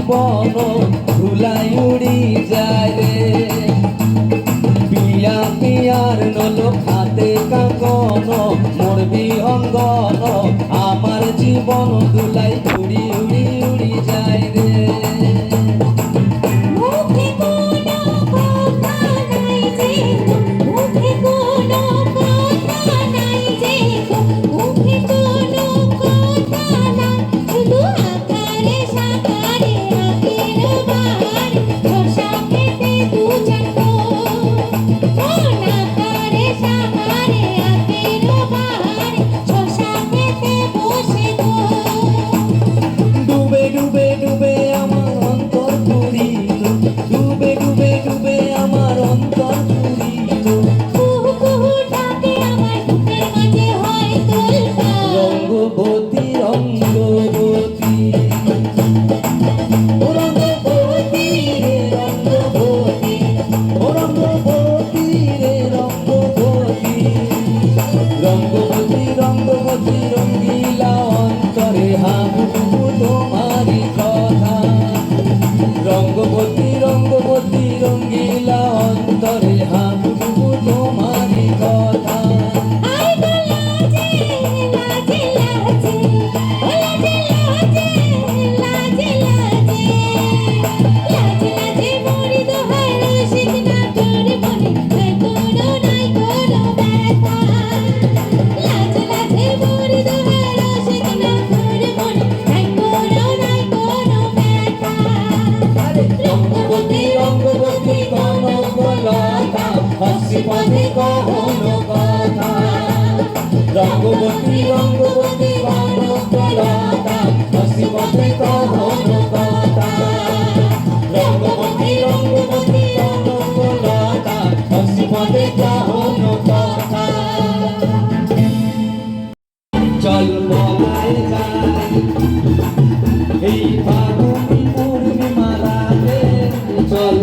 জীবন ধুলাই উড়ি যায় রে। পিয়া পিয়ার নলো খাতে কাকন মোর বিহঙ্গন আমার জীবন ধুলাই উড়ি উড়ি উড়ি যায় রে। মুখে কোনো কথা নাই যে মুখে কোনো কথা নাই যে মুখে কোনো কথা নাই শুধু আকারে সাকারে আকের বাহারে বর্ষা খেতে দু চারটো মন আকারে সাকারে আকের বাহারে বর্ষা খেতে বসে গো। ডুবে ডুবে ডুবে আমার অন্তর পুরিত, ডুবে ডুবে ডুবে আমার অন্তর পুরিত। কুহু কুহু ডাকে আমার বুকের মাঝে হয় তোলপাড়। রঙ্গবতী রঙ্গবতী ও রঙ্গবতী রে রঙ্গবতী, ও রঙ্গবতী রে রঙ্গবতী। রঙ্গবতী রঙ্গবতী রঙ্গিলা অন্তরে হাবুডুবু তোমারি কথা। রঙ্গবতী রঙ্গবতী রঙ্গিলা অন্তরে হাবুডুবু তোমারি কথা। আই গো লাজে লাজে লাজে ও লাজে লাজে লাজে লাজে লাজে মরি দোহাই রসিক না তোর মনে নাই কোনো ব্যথা। লাজে লাজে মরি দোহাই রসিক না তোর মনে নাই কোনো ব্যথা। রঙ্গবতী রঙ্গবতী কনকলতা হাসি পথে কহনো কথা। রঙ্গবতী রঙ্গবতী কনকলতা হাসি পথে কহনো কথা। রঙ্গবতী রঙ্গবতী কনকলতা হাসি পথে কহনো কথা। চল বলাই যাই এই ফাগুনি পূর্ণিমা রাতে, চল